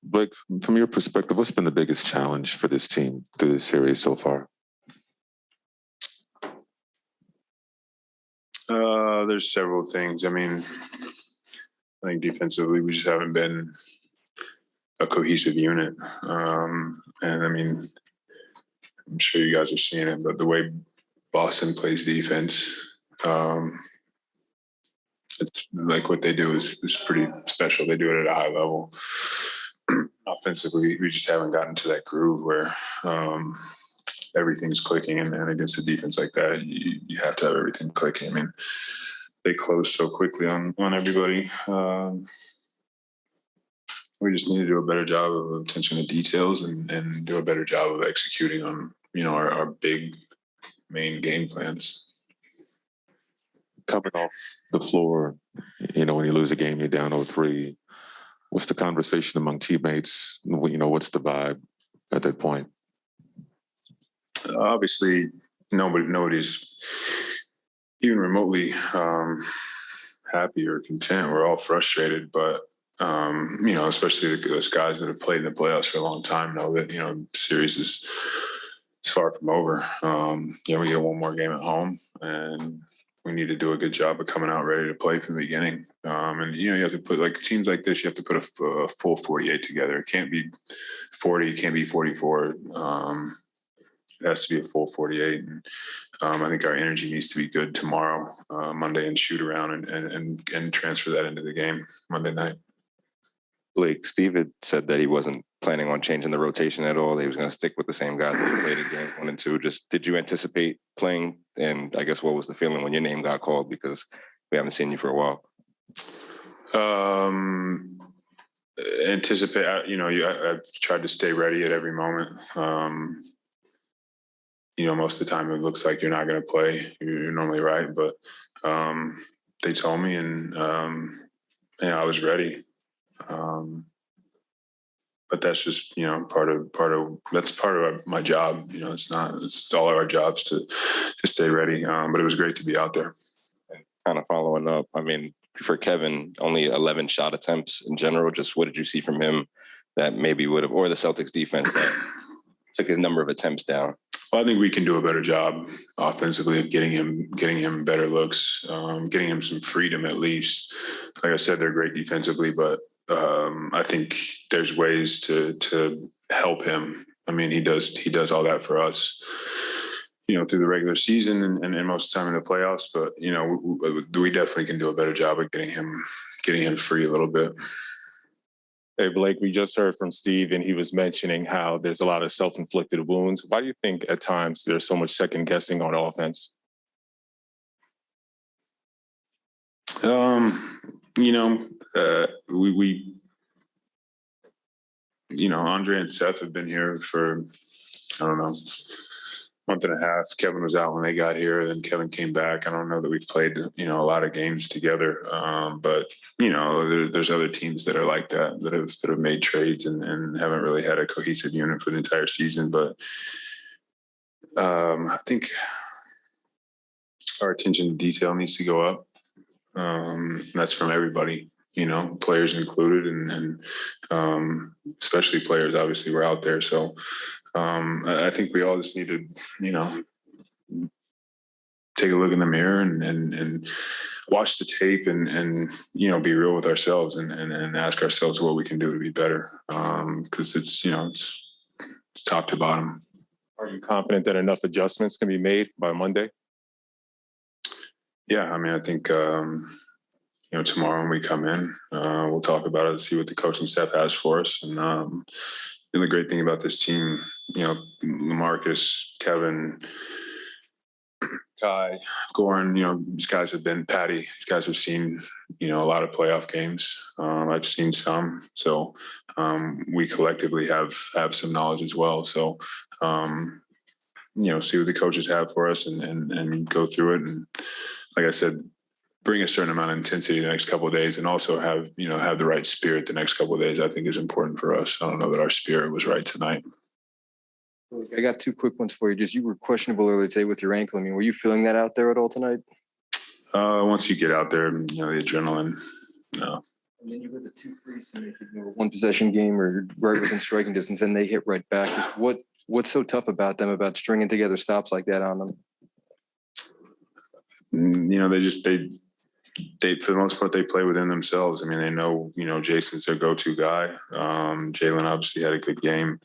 Blake, from your perspective, what's been the biggest challenge for this team through this series so far? There's several things. I mean, I think defensively, we just haven't been a cohesive unit. And I mean, I'm sure you guys are seeing it, but the way Boston plays defense, it's like what they do is pretty special. They do it at a high level. Offensively, we just haven't gotten to that groove where everything's clicking, and against a defense like that, you have to have everything clicking. I mean, they close so quickly on everybody. We just need to do a better job of attention to details and do a better job of executing on, our big main game plans. Coming off the floor, when you lose a game, you're down 0-3. What's the conversation among teammates? What's the vibe at that point? Obviously, nobody's even remotely happy or content. We're all frustrated, but especially those guys that have played in the playoffs for a long time know that series is far from over. We get one more game at home, and we need to do a good job of coming out ready to play from the beginning. And you have to put, like, teams like this, you have to put a full 48 together. It can't be 40, it can't be 44. It has to be a full 48. And I think our energy needs to be good tomorrow, Monday, and shoot around and transfer that into the game Monday night. Blake, Steve had said that he wasn't planning on changing the rotation at all. He was going to stick with the same guys that played in games 1 and 2. Just, did you anticipate playing? And I guess what was the feeling when your name got called? Because we haven't seen you for a while. Anticipate, I've tried to stay ready at every moment. Most of the time it looks like you're not going to play. You're normally right, but they told me, and I was ready. But that's just part of my job. It's all of our jobs to stay ready. But it was great to be out there. And kind of following up, I mean, for Kevin, only 11 shot attempts in general. Just what did you see from him that maybe would have, or the Celtics defense that took his number of attempts down? Well, I think we can do a better job offensively of getting him better looks, getting him some freedom at least. Like I said, they're great defensively, but I think there's ways to help him. I mean, he does all that for us, through the regular season and most of the time in the playoffs. But we definitely can do a better job of getting him free a little bit. Hey, Blake, we just heard from Steve, and he was mentioning how there's a lot of self-inflicted wounds. Why do you think at times there's so much second guessing on offense? Andre and Seth have been here for, I don't know, month and a half. Kevin was out when they got here, then Kevin came back. I don't know that we've played, a lot of games together. But there's other teams that are like that have made trades and haven't really had a cohesive unit for the entire season. But I think our attention to detail needs to go up. That's from everybody, players included, and especially players. Obviously, we're out there, so I think we all just need to, take a look in the mirror and watch the tape and be real with ourselves and ask ourselves what we can do to be better. Because it's top to bottom. Are you confident that enough adjustments can be made by Monday? Yeah, I mean, I think tomorrow when we come in, we'll talk about it and see what the coaching staff has for us. And the great thing about this team, Marcus, Kevin, Kai, Goran, these guys have been Patty. These guys have seen, a lot of playoff games. I've seen some, so we collectively have some knowledge as well. So, see what the coaches have for us and go through it. And like I said, bring a certain amount of intensity the next couple of days, and also have the right spirit the next couple of days. I think is important for us. I don't know that our spirit was right tonight. I got 2 quick ones for you. Just, you were questionable earlier today with your ankle. I mean, were you feeling that out there at all tonight? Once you get out there, the adrenaline, no. And then you hit the 2 threes to make it a one possession game or right within striking distance, and they hit right back. Just what's so tough about them about stringing together stops like that on them? They for the most part they play within themselves. I mean, they know Jason's their go-to guy. Jalen obviously had a good game.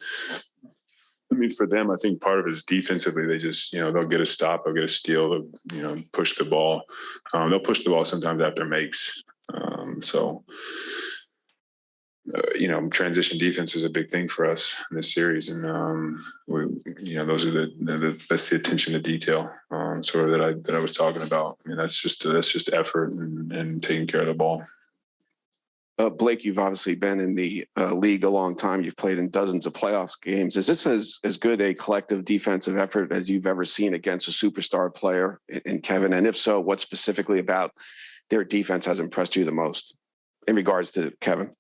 I mean, for them, I think part of it is defensively. They just, they'll get a stop, they'll get a steal, they'll, push the ball. They'll push the ball sometimes after makes. Transition defense is a big thing for us in this series, and those are that's the attention to detail, sort of that I was talking about. I mean, that's just effort and taking care of the ball. Blake, you've obviously been in the league a long time. You've played in dozens of playoff games. Is this as good a collective defensive effort as you've ever seen against a superstar player in Kevin? And if so, what specifically about their defense has impressed you the most in regards to Kevin?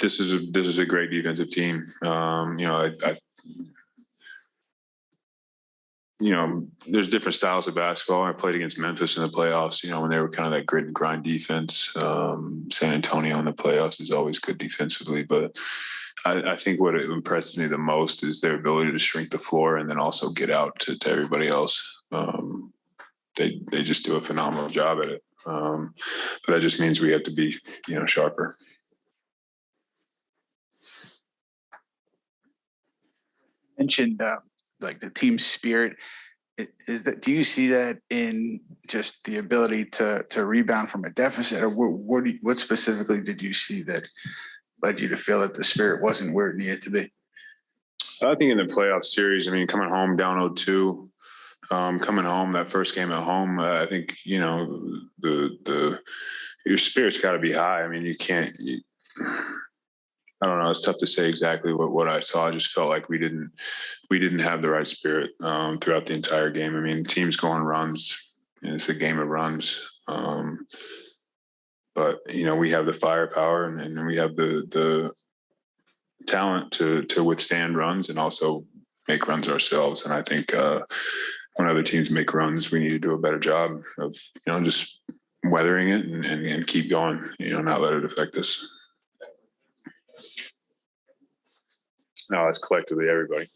This is a great defensive team. There's different styles of basketball. I played against Memphis in the playoffs, when they were kind of that grit and grind defense. San Antonio in the playoffs is always good defensively, but I think what impresses me the most is their ability to shrink the floor and then also get out to everybody else. They just do a phenomenal job at it. But that just means we have to be, sharper. Mentioned like the team spirit. Do you see that in just the ability to rebound from a deficit, or what specifically did you see that led you to feel that the spirit wasn't where it needed to be? I think in the playoff series, coming home down 0-2, coming home that first game at home, I think your spirit's got to be high. I mean, you can't. I don't know. It's tough to say exactly what I saw. I just felt like we didn't have the right spirit throughout the entire game. I mean, teams go on runs. It's a game of runs. But we have the firepower and we have the talent to withstand runs and also make runs ourselves. And I think when other teams make runs, we need to do a better job of just weathering it and keep going. Not let it affect us. No, it's collectively everybody.